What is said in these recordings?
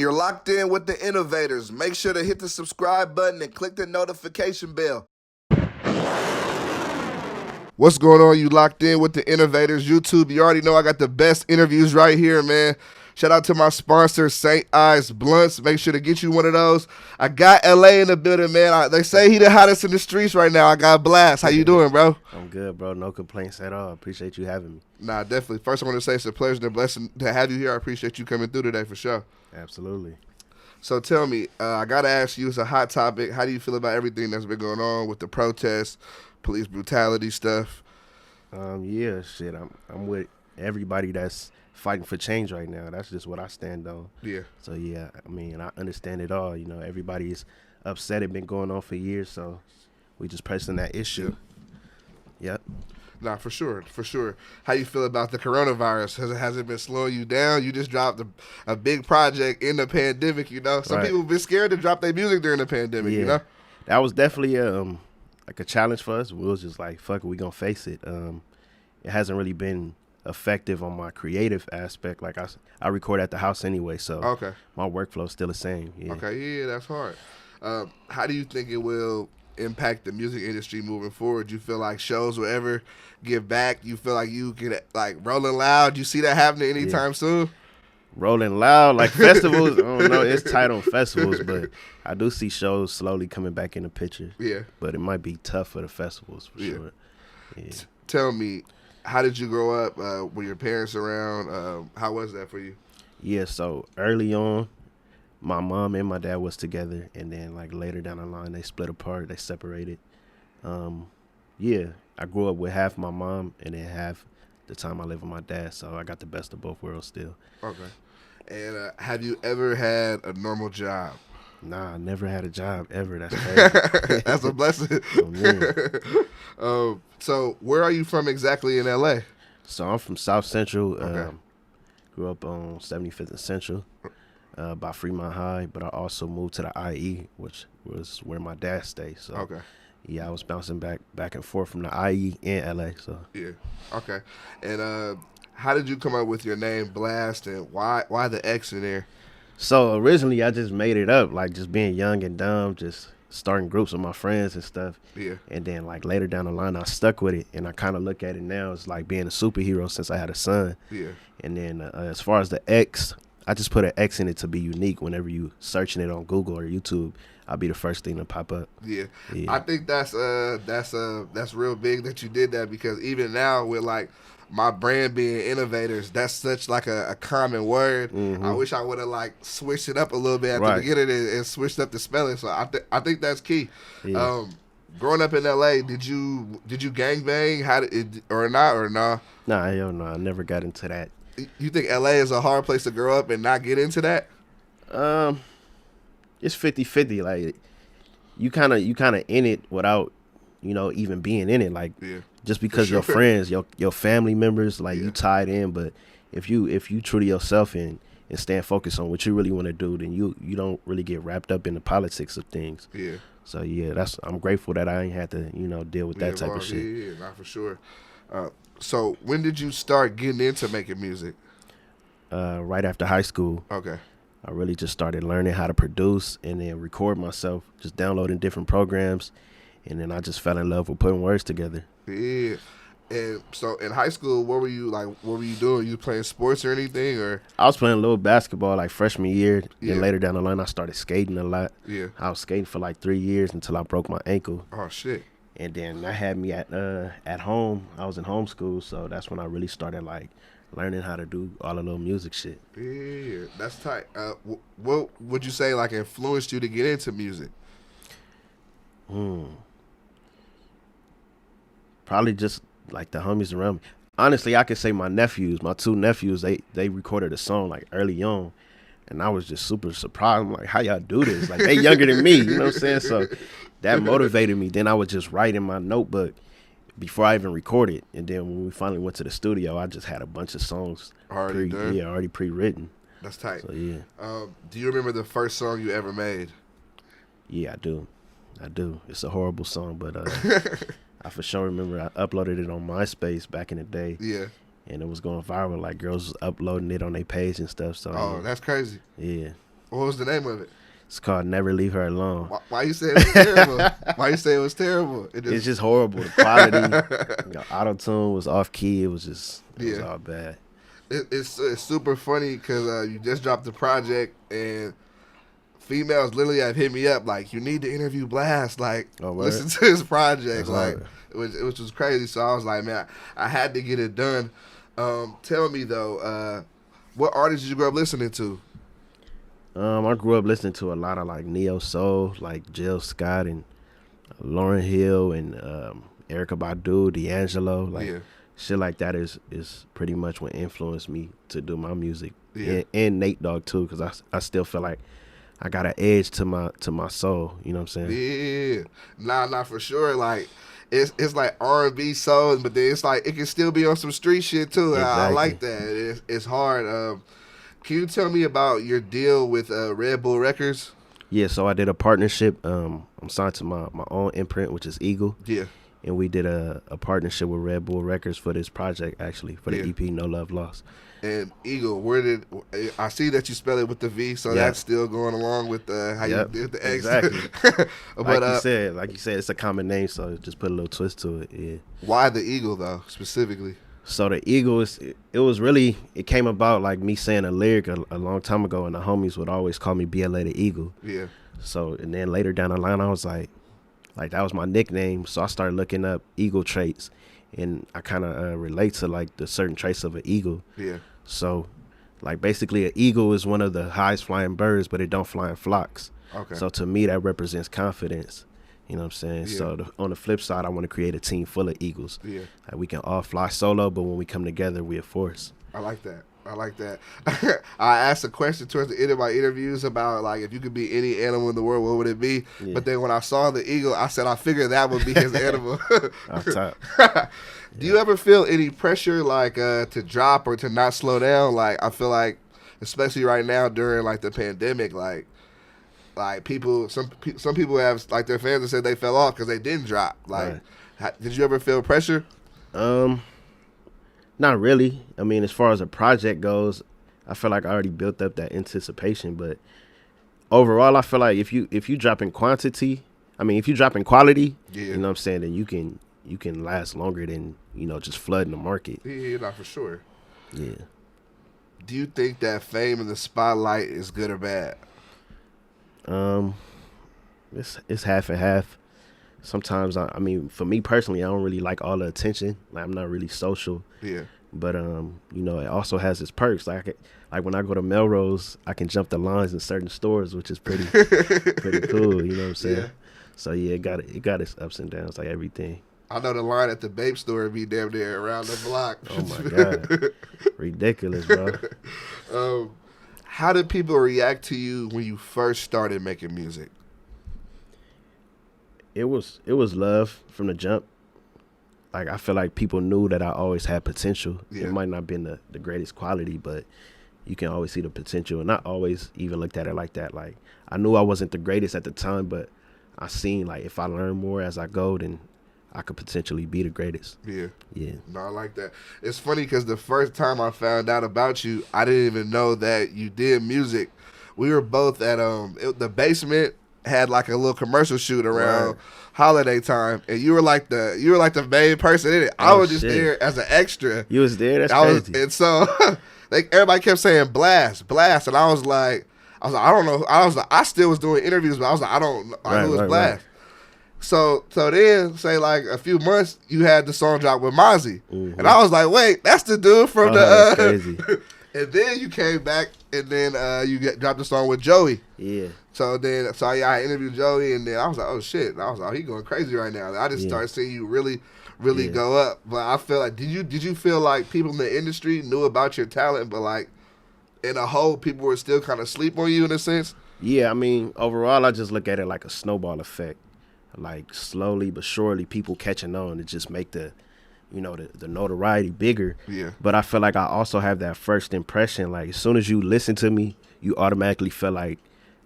You're locked in with the innovators. Make sure to hit the subscribe button and click the notification bell. What's going on? You locked in with the innovators YouTube. You already know I got the best interviews right here, man. Shout out to my sponsor, St. Ives Blunts. Make sure to get you one of those. I got LA in the building, man. They say he the hottest in the streets right now. I got Blast. How you doing, bro? I'm good, bro. No complaints at all. Appreciate you having me. Nah, definitely. First, I want to say it's a pleasure and a blessing to have you here. I appreciate you coming through today for sure. Absolutely. So tell me, I got to ask you, it's a hot topic. How do you feel about everything that's been going on with the protests, police brutality stuff? Yeah, shit. I'm with everybody that's fighting for change right now. That's just what I stand on. Yeah. So yeah, I mean, I understand it all. You know, everybody's upset. It been going on for years, so we just pressing that issue. Yep. Nah, for sure. How you feel about the coronavirus? Has it been slowing you down? You just dropped a big project in the pandemic, you know? Some people have been scared to drop their music during the pandemic, you know? That was definitely like a challenge for us. We was just like, fuck it, we gonna face it. It hasn't really been effective on my creative aspect. Like I record at the house anyway, so my workflow's still the same. Yeah. Okay, yeah, that's hard. How do you think it will impact the music industry moving forward? You feel like shows will ever give back? You feel like you can, like, Rolling Loud, you see that happening anytime soon? Rolling Loud, like festivals, I don't know, it's tight on festivals, but I do see shows slowly coming back in the picture. Yeah. But it might be tough for the festivals for sure. Yeah. Tell me, how did you grow up? Were your parents around? How was that for you? Yeah, so early on, my mom and my dad was together, and then like later down the line, they split apart, they separated. Yeah, I grew up with half my mom and then half the time I lived with my dad, so I got the best of both worlds still. Okay. And have you ever had a normal job? Nah, I never had a job ever. That's crazy. That's a blessing. So where are you from exactly in LA? So I'm from South Central. Grew up on 75th and Central by Fremont High, but I also moved to the IE, which was where my dad stayed. So yeah, I was bouncing back and forth from the IE in LA. So yeah, okay. And how did you come up with your name Blast, and why the X in there? So originally I just made it up, like just being young and dumb, just starting groups with my friends and stuff. Yeah. And then like later down the line I stuck with it, and I kind of look at it now as like being a superhero since I had a son. Yeah. And then as far as the X, I just put an X in it to be unique. Whenever you searching it on Google or YouTube, I'll be the first thing to pop up. Yeah. I think that's real big that you did that, because even now with like my brand being innovators, that's such like a common word. I wish I would have like switched it up a little bit at the beginning and switched up the spelling. So I think that's key. Yeah. Growing up in LA, did you gangbang? How did it, or not, or nah? Nah, hell no, I never got into that. You think LA is a hard place to grow up and not get into that? It's 50-50. Like you kind of in it without, you know, even being in it. Like just because your friends, your family members, like you tied in. But if you true to yourself and stand focused on what you really want to do, then you don't really get wrapped up in the politics of things. Yeah. So yeah, I'm grateful that I ain't had to, you know, deal with that type of shit. Yeah, not for sure. So when did you start getting into making music? Right after high school. Okay. I really just started learning how to produce and then record myself, just downloading different programs, and then I just fell in love with putting words together. Yeah. And so in high school, what were you doing? You playing sports or anything, or? I was playing a little basketball like freshman year. Then later down the line, I started skating a lot. Yeah. I was skating for like 3 years until I broke my ankle. Oh shit. And then that had me at home. I was in homeschool, so that's when I really started like learning how to do all the little music shit. Yeah, that's tight. What would you say like influenced you to get into music? Probably just like the homies around me. Honestly, I could say my two nephews, they recorded a song like early on, and I was just super surprised. I'm like, how y'all do this? Like, they younger than me, you know what I'm saying? So that motivated me. Then I would just write in my notebook before I even recorded. And then when we finally went to the studio, I just had a bunch of songs already pre-written. That's tight. So yeah. Do you remember the first song you ever made? Yeah, I do. It's a horrible song, but I for sure remember I uploaded it on MySpace back in the day. Yeah. And it was going viral. Like girls was uploading it on their page and stuff. So that's crazy. Yeah. What was the name of it? It's called Never Leave Her Alone. Why you say it was terrible? Why you say it was terrible? It's just horrible. The quality, auto-tune was off key. It was all bad. It's super funny because you just dropped the project and females literally have hit me up like, you need to interview Blast, like listen to his project. Like it was just crazy. So I was like, man, I had to get it done. Tell me though, what artists did you grow up listening to? I grew up listening to a lot of like neo soul, like Jill Scott and Lauryn Hill and Erykah Badu, D'Angelo, like shit like that is pretty much what influenced me to do my music. And Nate Dogg too, because I still feel like I got an edge to my soul. You know what I'm saying? Yeah, nah, for sure. Like it's like R&B soul, but then it's like it can still be on some street shit too. Exactly. I like that. It's hard. Can you tell me about your deal with Red Bull Records? Yeah, so I did a partnership. I'm signed to my own imprint, which is Eagle. Yeah. And we did a partnership with Red Bull Records for this project, actually, for the EP No Love Lost. And Eagle, I see that you spell it with the V, so that's still going along with how you did the X. Exactly. But like you said, it's a common name, so just put a little twist to it. Yeah. Why the Eagle though, specifically? So the Eagle it came about like me saying a lyric a long time ago, and the homies would always call me BLA the Eagle. Yeah. So and then later down the line, I was like that was my nickname. So I started looking up eagle traits, and I kind of relate to like the certain traits of an eagle. Yeah. So, like basically, an eagle is one of the highest flying birds, but it don't fly in flocks. Okay. So to me, that represents confidence. You know what I'm saying? Yeah. So on the flip side, I want to create a team full of eagles. Yeah. Like we can all fly solo, but when we come together, we're a force. I like that. I asked a question towards the end of my interviews about like if you could be any animal in the world, what would it be? Yeah. But then when I saw the eagle, I said I figured that would be his animal. Do you ever feel any pressure like to drop or to not slow down? Like I feel like, especially right now during like the pandemic, like people, some people have like their fans that said they fell off because they didn't drop. Like, did you ever feel pressure? Not really. I mean, as far as a project goes, I feel like I already built up that anticipation. But overall, I feel like if you drop in quantity, if you drop in quality, you know what I'm saying, then you can last longer than just flooding the market. Yeah, not for sure. Yeah. Do you think that fame in the spotlight is good or bad? It's half and half. Sometimes for me personally, I don't really like all the attention. Like I'm not really social. Yeah. But it also has its perks. Like when I go to Melrose, I can jump the lines in certain stores, which is pretty cool. You know what I'm saying? Yeah. So yeah, it got its ups and downs, like everything. I know the line at the Bape store be damn near around the block. Oh my god, ridiculous, bro. How did people react to you when you first started making music? It was love from the jump. Like I feel like people knew that I always had potential. Yeah. It might not have been the greatest quality, but you can always see the potential. And I always even looked at it like that. Like I knew I wasn't the greatest at the time, but I seen like if I learn more as I go, then I could potentially be the greatest. Yeah. Yeah. No, I like that. It's funny because the first time I found out about you, I didn't even know that you did music. We were both at the basement. Had like a little commercial shoot around holiday time, and you were like the main person in it. I was just there as an extra. You was there. That's crazy. And so everybody kept saying blast, and I was like, I don't know. I still was doing interviews, but I was like, I don't know who was blast. Right. So then, say like a few months, you had the song drop with Mozzie, and I was like, wait, that's the dude from that's crazy. And then you came back, and then you dropped the song with Joey. Yeah. So I interviewed Joey, and then I was like, oh shit! And I was like, he going crazy right now. And I just started seeing you really go up. But I feel like, did you feel like people in the industry knew about your talent, but like in a whole, people were still kind of sleep on you in a sense? Yeah, overall, I just look at it like a snowball effect. Like slowly but surely, people catching on to just make the notoriety bigger. Yeah. But I feel like I also have that first impression. Like as soon as you listen to me, you automatically feel like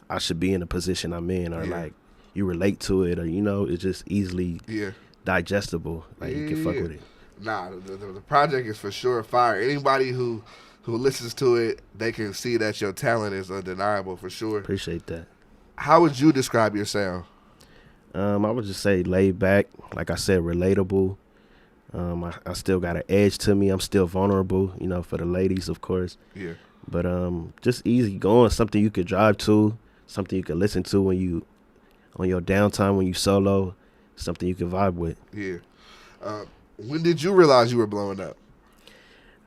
I should be in the position I'm in, or like you relate to it, or it's just easily digestible. Like you can fuck with it. Nah, the project is for sure fire. Anybody who who listens to it, they can see that your talent is undeniable for sure. Appreciate that. How would you describe your sound? I would just say laid back, like I said, relatable. I still got an edge to me. I'm still vulnerable, you know, for the ladies, of course. Yeah. But just easy going, something you could drive to, something you could listen to when you on your downtime when you solo, something you can vibe with. Yeah. When did you realize you were blowing up?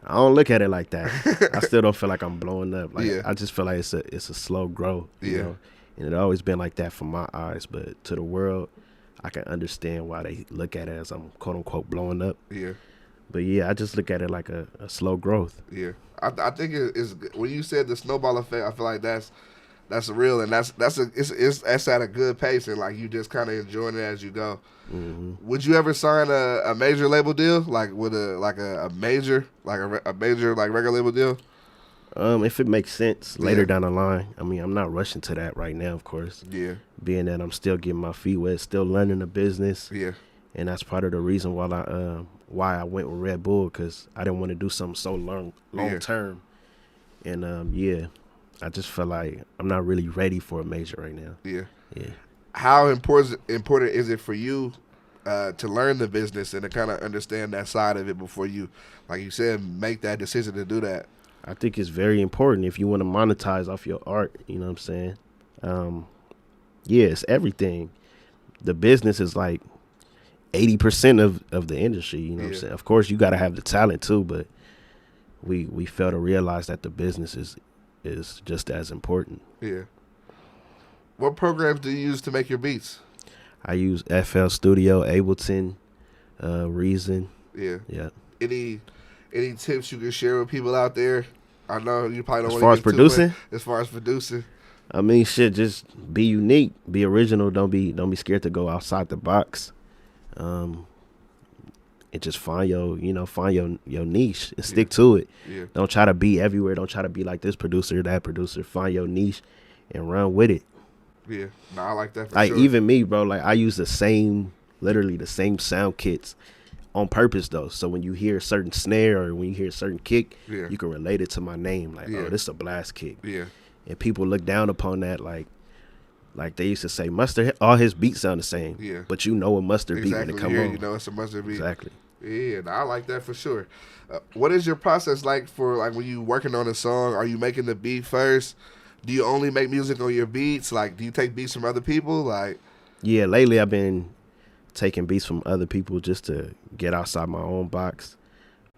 I don't look at it like that. I still don't feel like I'm blowing up. Like Yeah. I just feel like it's a slow growth. You Yeah. know? And it always been like that from my eyes. But to the world, I can understand why they look at it as I'm quote unquote blowing up. Yeah. But yeah, I just look at it like a slow growth. Yeah. I think it's when you said the snowball effect, I feel like that's real, and that's at a good pace, and like you just kind of enjoying it as you go. Mm-hmm. Would you ever sign a major label deal, like with a major like record label deal? If it makes sense later Yeah. down the line. I mean, I'm not rushing to that right now, of course. Yeah. Being that I'm still getting my feet wet, still learning the business. Yeah. And that's part of the reason why I went with Red Bull, because I didn't want to do something so long term. And yeah, I just felt like I'm not really ready for a major right now. Yeah. Yeah. How important is it for you to learn the business and to kind of understand that side of it before you, like you said, make that decision to do that? I think it's very important if you want to monetize off your art. You know what I'm saying? Yeah, it's everything. The business is like 80% of the industry. You know what I'm saying? Of course, you got to have the talent too, but we fail to realize that the business is just as important. Yeah. What programs do you use to make your beats? I use FL Studio, Ableton, Reason. Yeah. Yeah. Any tips you can share with people out there? I know you probably don't As want far to as get too producing? much. As far as producing. I mean, shit, just be unique, be original. Don't be scared to go outside the box. And just find your niche and stick to it. Yeah. Don't try to be everywhere. Don't try to be like this producer, that producer. Find your niche and run with it. Yeah. No, I like that for Like sure. even me, bro, like I use literally the same sound kits on purpose though. So when you hear a certain snare or when you hear a certain kick, Yeah. you can relate it to my name. Like, Yeah. oh, this is a blast kick. Yeah. And people look down upon that like they used to say, Mustard, all his beats sound the same. Yeah. But you know a Mustard beat when Exactly. it come Here, on. you know it's a mustard beat. Exactly. Yeah, no, I like that for sure. What is your process like for like when you working on a song? Are you making the beat first? Do you only make music on your beats? Like, do you take beats from other people? Like, Yeah, lately I've been taking beats from other people just to get outside my own box.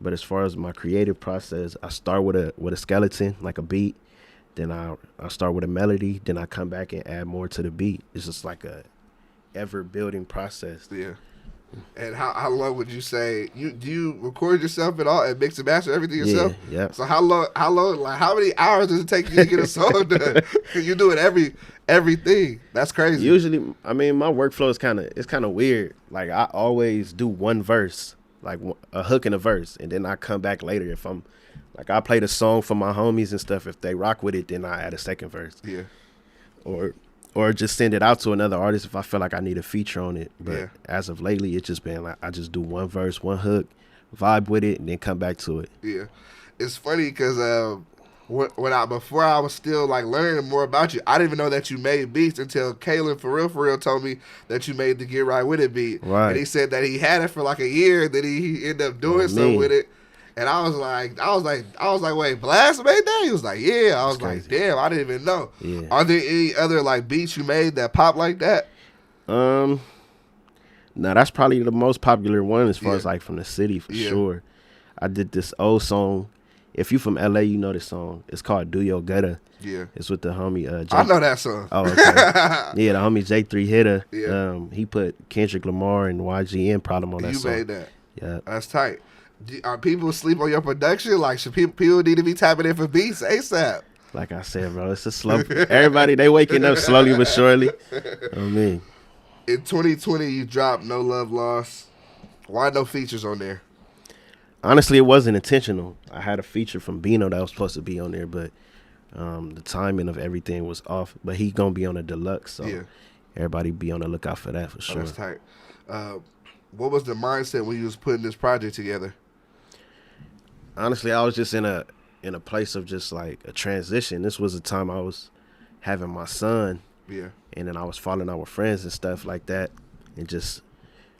But as far as my creative process, I start with a skeleton, like a beat. Then I start with a melody. Then I come back and add more to the beat. It's just like a ever building process. yeah. And how long would you say do you record yourself at all and mix and master everything yourself? Yeah. So how long like how many hours does it take you to get a song done? You do it everything. That's crazy. Usually, I mean, my workflow is kind of weird. Like I always do one verse, like a hook and a verse, and then I come back later if I'm like I play the song for my homies and stuff. If they rock with it, then I add a second verse. Yeah. Or just send it out to another artist if I feel like I need a feature on it. But Yeah. as of lately, it's just been like I just do one verse, one hook, vibe with it, and then come back to it. Yeah. It's funny because before I was still like learning more about you, I didn't even know that you made beats until Kalen for real told me that you made the Get Right With It beat. Right. And he said that he had it for like a year, then he ended up doing something man. with it. And I was like, wait, Blast made that? He was like, yeah. I was like, crazy. damn, I didn't even know. Yeah. Are there any other like beats you made that pop like that? No, that's probably the most popular one as far Yeah. as like from the city for Yeah. sure. I did this old song. If you from LA, you know this song. It's called Do Your Gutter. Yeah. It's with the homie J. I know that song. Oh, okay. Yeah, the homie J3 Hitter. Yeah. He put Kendrick Lamar and YGN Problem on that You song. made that. Yeah. That's tight. Are people asleep on your production? Like, should people need to be tapping in for beats ASAP? Like I said, bro, it's a slow. Everybody, they waking up slowly but surely. I mean, In 2020, you dropped No Love Lost. Why no features on there? honestly, it wasn't intentional. I had a feature from Bino that was supposed to be on there, but the timing of everything was off. But he gonna be on a deluxe, so Yeah. everybody be on the lookout for that for Oh, sure. that's tight. What was the mindset when you was putting this project together? Honestly, I was just in a in a place of just like a transition. This was a time I was having my son, Yeah. and then I was falling out with friends and stuff like that, and just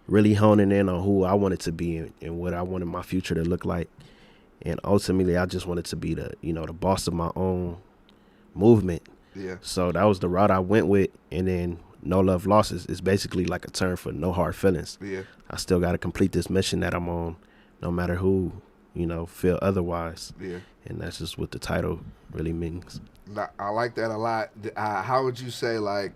really honing in on who I wanted to be and what I wanted my future to look like. And ultimately, I just wanted to be the boss of my own movement. Yeah. So that was the route I went with. And then No Love Lost is basically like a term for no hard feelings. Yeah. I still got to complete this mission that I'm on, no matter who, feel otherwise. Yeah. And that's just what the title really means. I like that a lot. How would you say, like,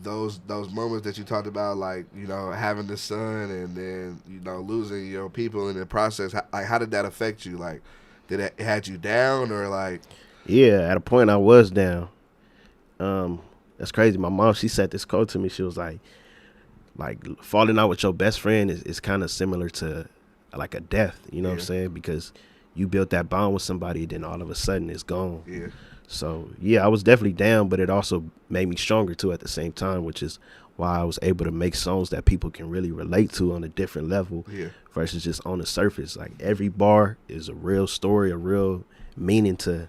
those moments that you talked about, like, having the son and then, losing your people in the process, how did that affect you? Like, did it had you down or like? Yeah, at a point I was down. That's crazy. My mom, she said this quote to me. She was like falling out with your best friend is kind of similar to like a death, what I'm saying? Because you built that bond with somebody, then all of a sudden it's gone. Yeah. So, yeah, I was definitely down, but it also made me stronger, too, at the same time, which is why I was able to make songs that people can really relate to on a different level versus just on the surface. Like, every bar is a real story, a real meaning to,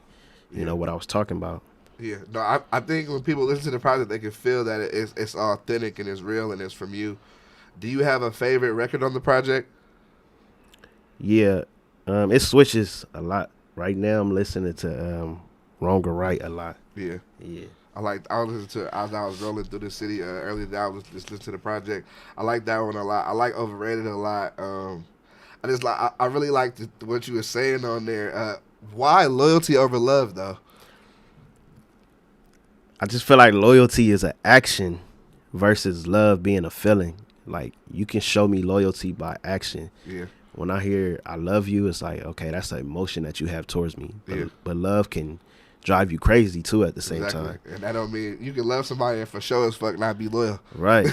what I was talking about. Yeah. No, I think when people listen to the project, they can feel that it's authentic and it's real and it's from you. Do you have a favorite record on the project? Yeah. It switches a lot. Right now, I'm listening to Wrong or Right a lot. Yeah. Yeah. I was listening to as I was rolling through the city earlier today. I was just listening to the project. I like that one a lot. I like Overrated a lot. I really liked what you were saying on there. Why loyalty over love though? I just feel like loyalty is an action versus love being a feeling. Like, you can show me loyalty by action. Yeah. When I hear I love you, it's like, okay, that's an emotion that you have towards me. But love can drive you crazy, too, at the same time. And that don't mean you can love somebody and for sure as fuck not be loyal. Right.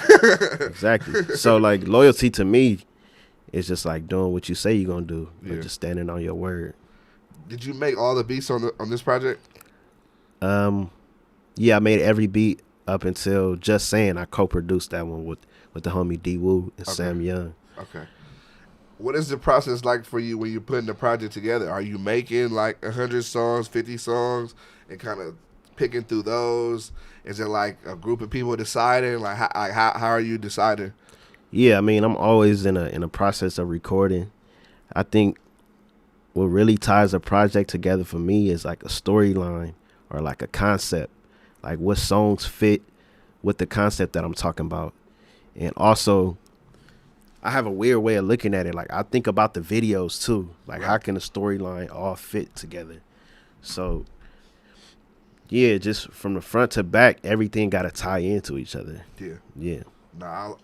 Exactly. So, like, loyalty to me is just like doing what you say you're going to do. Like just standing on your word. Did you make all the beats on this project? Yeah, I made every beat up until Just Saying. I co-produced that one with the homie D Woo and Sam Young. Okay. What is the process like for you when you're putting the project together? Are you making like 100 songs, 50 songs, and kind of picking through those? Is it like a group of people deciding? Like how are you deciding? Yeah, I mean, I'm always in a process of recording. I think what really ties a project together for me is like a storyline or like a concept. Like what songs fit with the concept that I'm talking about. And also, I have a weird way of looking at it. Like, I think about the videos too. Like, how can the storyline all fit together? So, yeah, just from the front to back, everything got to tie into each other. Yeah. Yeah. No,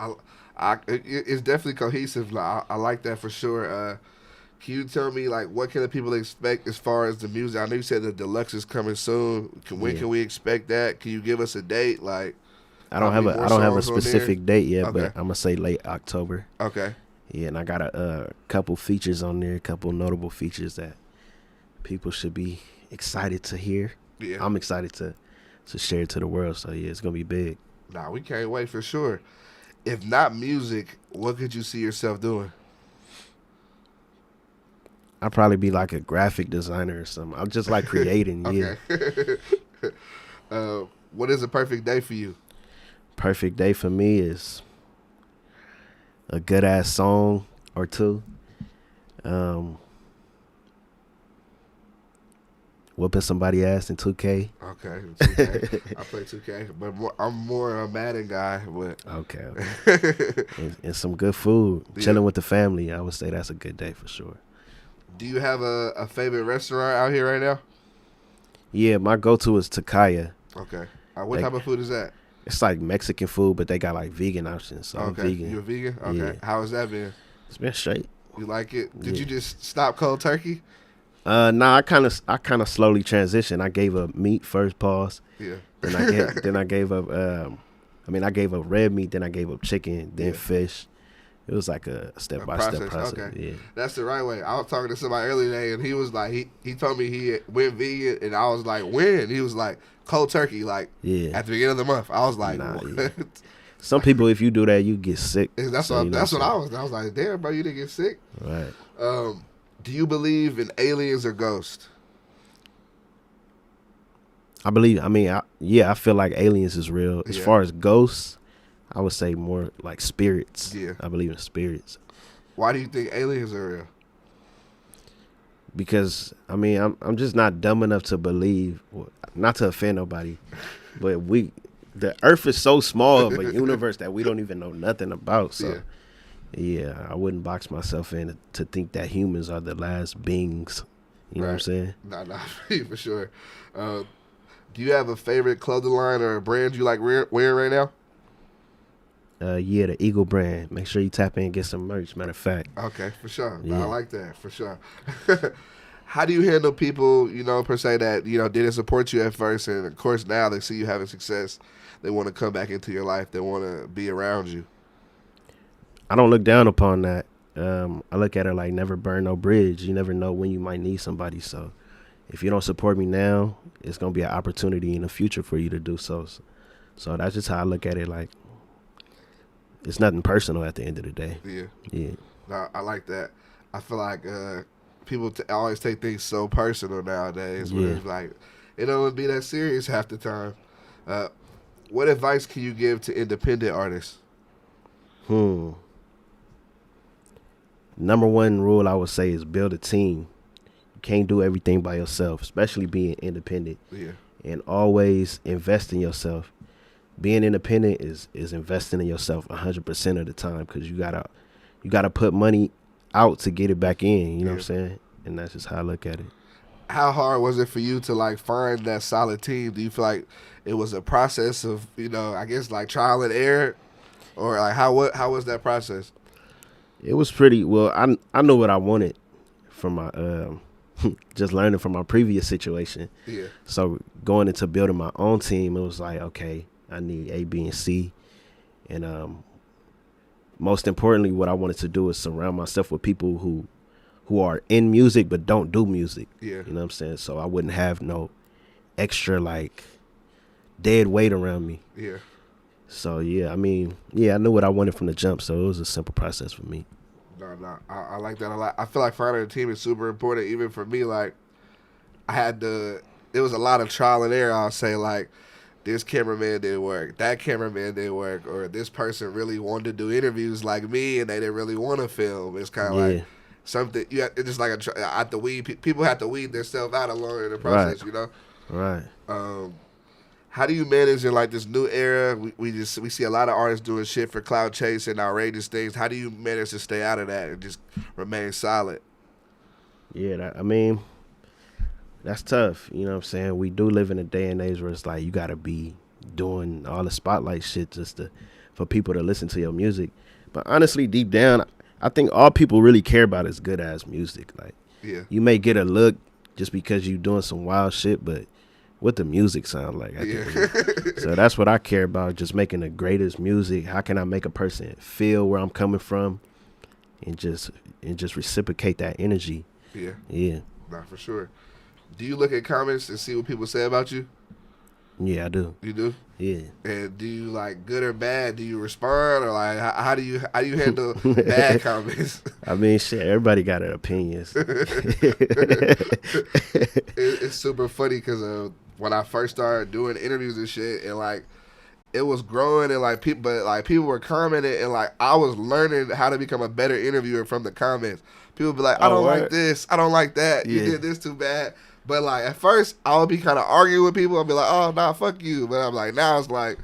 it's definitely cohesive. Like, I like that for sure. Can you tell me, like, what can the people expect as far as the music? I know you said the deluxe is coming soon. When can we expect that? Can you give us a date? Like, I don't have a specific date yet, okay, but I'm gonna say late October. Okay. Yeah, and I got a couple features on there, a couple notable features that people should be excited to hear. Yeah. I'm excited to share it to the world. So yeah, it's gonna be big. Nah, we can't wait for sure. If not music, what could you see yourself doing? I'd probably be like a graphic designer or something. I'm just like creating. Okay. Yeah. What is a perfect day for you? Perfect day for me is a good ass song or two. Whooping somebody ass in 2K. Okay, 2K. I play 2K, but I'm more a Madden guy. But okay. and some good food, chilling with the family. I would say that's a good day for sure. Do you have a favorite restaurant out here right now? Yeah, my go-to is Takaya. Okay. What type of food is that? It's like Mexican food, but they got like vegan options. So I'm vegan. You're a vegan? Okay. Yeah. How has that been? It's been straight. You like it? Did you just stop cold turkey? Nah, I kind of slowly transitioned. I gave up meat first, pause. Yeah. Then I gave up. I gave up red meat. Then I gave up chicken. Then fish. It was like a step by step process. Okay. Yeah. That's the right way. I was talking to somebody earlier today, and he was like, he told me he went vegan, and I was like, when? He was like, cold turkey, like at the beginning of the month. I was like, what? Yeah. Some people, if you do that, you get sick. That's what I was. I was like, damn, bro, you didn't get sick. Right. Do you believe in aliens or ghosts? I believe. I mean, I feel like aliens is real. As Yeah. far as ghosts, I would say more like spirits. Yeah. I believe in spirits Why do you think aliens are real? because I mean, I'm just not dumb enough to believe. Not to offend nobody, but the Earth is so small of a universe that we don't even know nothing about. So yeah, I wouldn't box myself in to think that humans are the last beings. You know what I'm saying? Nah, for sure. Do you have a favorite clothing line or a brand you like wearing right now? Yeah, the Eagle brand. Make sure you tap in and get some merch. Matter of fact. Okay, for sure. Nah, Yeah. I like that, for sure. How do you handle people, per se that, didn't support you at first, and of course now they see you having success, they want to come back into your life, they want to be around you? I don't look down upon that. I look at it like never burn no bridge. You never know when you might need somebody. So if you don't support me now, it's gonna be an opportunity in the future for you to do so. So that's just how I look at it. Like it's nothing personal at the end of the day. Yeah. Yeah. Nah, I like that. I feel like people always take things so personal nowadays. Where Yeah. it's like, it don't be that serious half the time. What advice can you give to independent artists? Number one rule I would say is build a team. You can't do everything by yourself, especially being independent. Yeah. And always invest in yourself. Being independent is investing in yourself 100% of the time because you gotta put money out to get it back in. You know what I'm saying? And that's just how I look at it. How hard was it for you to like find that solid team? Do you feel like it was a process of I guess like trial and error, or like how was that process? It was pretty well. I know what I wanted from my just learning from my previous situation. Yeah. So going into building my own team, it was like, okay, I need A, B, and C, and most importantly, what I wanted to do is surround myself with people who are in music but don't do music. Yeah. You know what I'm saying? So I wouldn't have no extra like dead weight around me. Yeah. So yeah, I mean, yeah, I knew what I wanted from the jump, so it was a simple process for me. No, I like that a lot. I feel like finding a team is super important, even for me. Like, it was a lot of trial and error. I'll say, like, this cameraman didn't work, that cameraman didn't work, or this person really wanted to do interviews like me and they didn't really want to film. It's kind of like something, it's just like at the weed, people have to weed themselves out along in the process, Right. How do you manage in like this new era? We see a lot of artists doing shit for clout chase and outrageous things. How do you manage to stay out of that and just remain solid? Yeah, I mean, that's tough. You know what I'm saying? We do live in a day and age where it's like you got to be doing all the spotlight shit just for people to listen to your music. But honestly, deep down, I think all people really care about is good ass music. Like, you may get a look just because you doing some wild shit, but what the music sound like. So that's what I care about, just making the greatest music. How can I make a person feel where I'm coming from and just reciprocate that energy? Yeah. Nah, for sure. Do you look at comments and see what people say about you? Yeah, I do. You do? Yeah. And do you like good or bad? Do you respond, or like how do you handle bad comments? I mean, shit, everybody got their opinions. It's super funny because when I first started doing interviews and shit, and like it was growing, and like people were commenting, and like I was learning how to become a better interviewer from the comments. People be like, I don't like this, I don't like that, you did this too bad. But like at first I would be kind of arguing with people. I'd be like, oh nah, fuck you. But I'm like, now it's like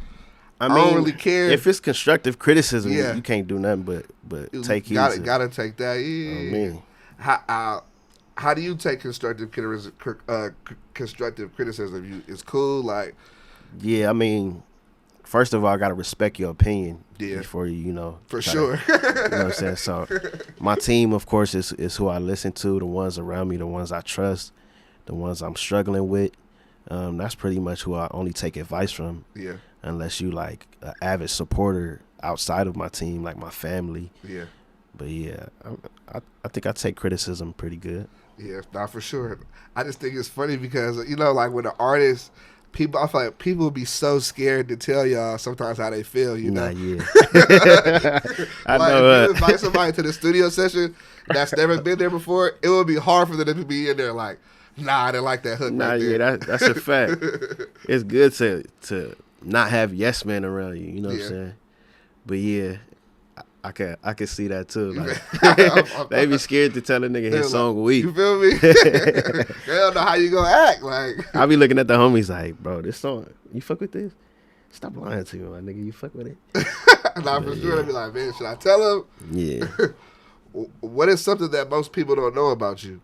I don't really care. If it's constructive criticism, you can't do nothing but take heed. Gotta take that. Yeah. How do you take constructive criticism? It's cool. Like, yeah, I mean, first of all, I gotta respect your opinion before you for sure. You know what I'm saying? So, my team, of course, is who I listen to, the ones around me, the ones I trust, the ones I'm struggling with. That's pretty much who I only take advice from. Yeah. Unless you like an avid supporter outside of my team, like my family. Yeah. But yeah, I think I take criticism pretty good. Yeah, not for sure. I just think it's funny because like when the artist, people, I feel like people be so scared to tell y'all sometimes how they feel, you know? Nah, yeah. I Like, know. if you invite somebody to the studio session that's never been there before, it would be hard for them to be in there like, nah, I didn't like that hook Nah, right yeah, there. that's a fact. It's good to not have yes men around you. You know what I'm saying? But yeah, I can see that too. Like they be scared to tell a nigga his song weak. You feel me? They don't know how you gonna act. Like I be looking at the homies like, bro, this song, you fuck with this? Stop lying to me, my nigga. You fuck with it? nah, for sure. They be like, man, should I tell him? Yeah. What is something that most people don't know about you?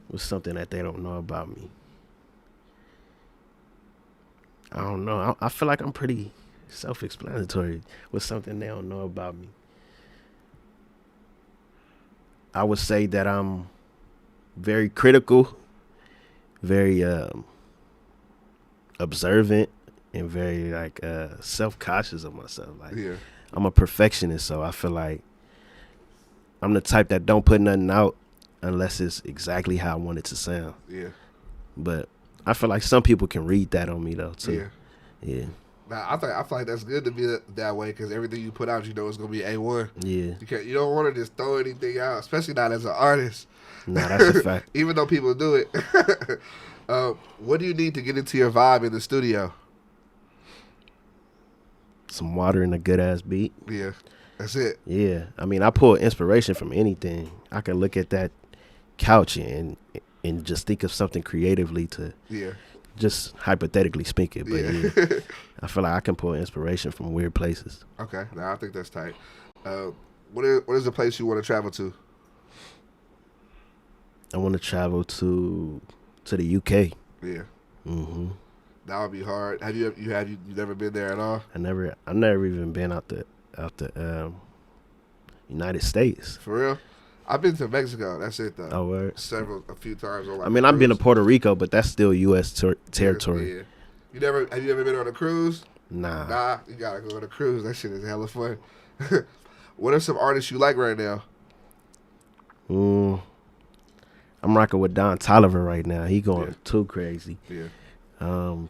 What's something that they don't know about me? I don't know. I feel like I'm pretty self-explanatory. What's something they don't know about me? I would say that I'm very critical, very observant, and very like self-conscious of myself. Like I'm a perfectionist, so I feel like I'm the type that don't put nothing out unless it's exactly how I want it to sound. Yeah. But I feel like some people can read that on me though too. Yeah. Nah, I feel like that's good to be that way because everything you put out, you know, it's gonna be A1. Yeah. You don't want to just throw anything out, especially not as an artist. Nah, that's a fact. Even though people do it. What do you need to get into your vibe in the studio? Some water and a good ass beat. Yeah, that's it. Yeah, I mean, I pull inspiration from anything. I can look at that couch and just think of something creatively to just hypothetically speaking. But yeah, I feel like I can pull inspiration from weird places. Okay, I think that's tight. What is the place you want to travel to? I want to travel to the UK. Yeah. Mm-hmm. That would be hard. Have you never been there at all? I never even been out the United States. For real? I've been to Mexico. That's it though. Oh, word. A few times. On, like, I mean, I've been to Puerto Rico, but that's still U.S. territory. Yeah. Have you ever been on a cruise? Nah. You gotta go on a cruise. That shit is hella fun. What are some artists you like right now? I'm rocking with Don Toliver right now. He going too crazy. Yeah.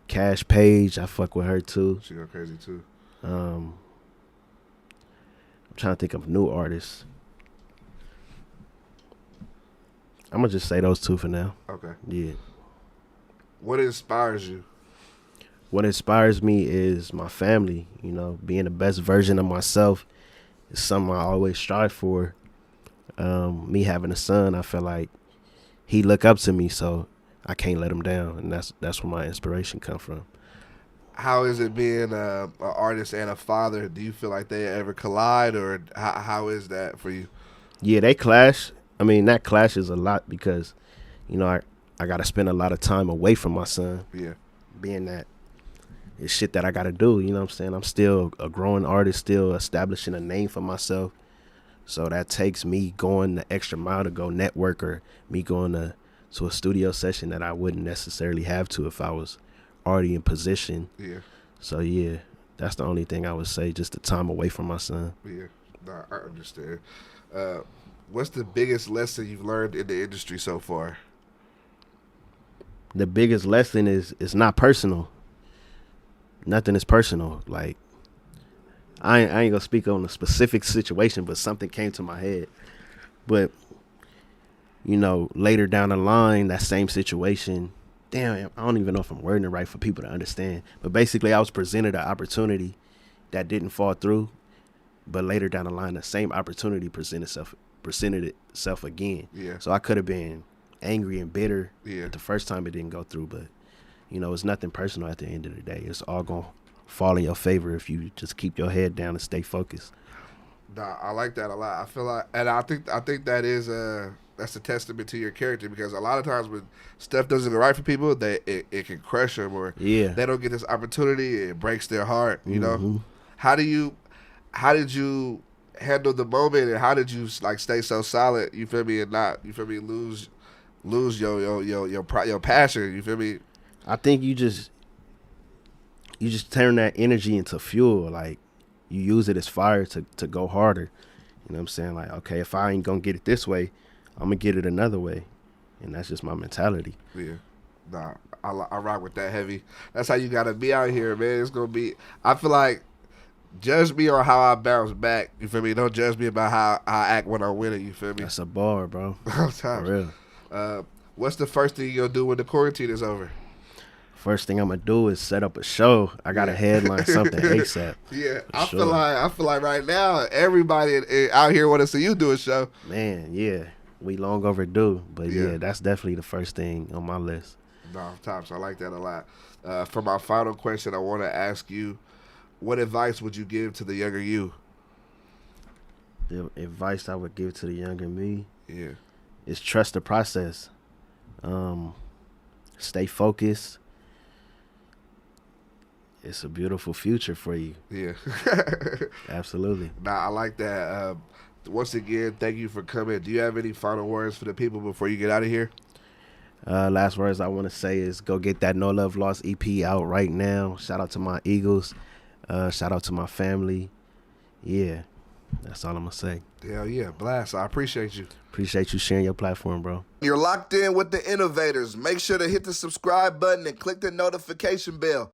Cash Page, I fuck with her too. She go crazy too. I'm trying to think of new artists. I'm gonna just say those two for now. Okay. Yeah. What inspires you? What inspires me is my family. You know, being the best version of myself is something I always strive for. Me having a son, I feel like he look up to me, so I can't let him down, and that's where my inspiration come from. How is it being an artist and a father? Do you feel like they ever collide, or how is that for you? Yeah, they clash. I mean, that clashes a lot because, you know, I got to spend a lot of time away from my son. Yeah. Being that it's shit that I got to do, you know what I'm saying? I'm still a growing artist, still establishing a name for myself. So that takes me going the extra mile to go network, or me going to a studio session that I wouldn't necessarily have to if I was already in position. Yeah. So, yeah, that's the only thing I would say, just the time away from my son. Yeah. Nah, I understand. What's the biggest lesson you've learned in the industry so far? The biggest lesson is it's not personal. Nothing is personal. Like, I ain't gonna speak on a specific situation, but something came to my head. But, you know, later down the line, that same situation, damn, I don't even know if I'm wording it right for people to understand. But basically, I was presented an opportunity that didn't fall through. But later down the line, the same opportunity presented itself again. Yeah. So I could have been angry and bitter. Yeah. The first time it didn't go through, but you know, it's nothing personal at the end of the day. It's all gonna fall in your favor if you just keep your head down and stay focused. Nah, I like that a lot. I feel like, and I think that is that's a testament to your character, because a lot of times when stuff doesn't go right for people, it can crush them, or they don't get this opportunity. It breaks their heart. You know, how did you handle the moment, and how did you like stay so solid? You feel me, and not lose your passion. You feel me? I think you just turn that energy into fuel. Like, you use it as fire to go harder. You know what I'm saying? Like, okay, if I ain't gonna get it this way, I'm gonna get it another way. and that's just my mentality. Yeah. Nah, I rock with that heavy. That's how you gotta be out here, man. It's gonna be. I feel like judge me on how I bounce back. You feel me? Don't judge me about how I act when I'm winning. You feel me? That's a bar, bro. For real. What's the first thing you're gonna do when the quarantine is over? First thing I'm gonna do is set up a show. I gotta headline something ASAP. Yeah, I feel like right now everybody out here want to see you do a show. Man, yeah, we long overdue, but yeah, that's definitely the first thing on my list. No, tops. I like that a lot. For my final question, I want to ask you, what advice would you give to the younger you? The advice I would give to the younger me, yeah, is trust the process. Stay focused. It's a beautiful future for you. Yeah. Absolutely. Nah, I like that. Once again, thank you for coming. Do you have any final words for the people before you get out of here? Last words I want to say is go get that No Love Lost EP out right now. Shout out to my Eagles. Shout out to my family. Yeah, that's all I'm going to say. Hell yeah, blast. I appreciate you. Appreciate you sharing your platform, bro. You're locked in with the innovators. Make sure to hit the subscribe button and click the notification bell.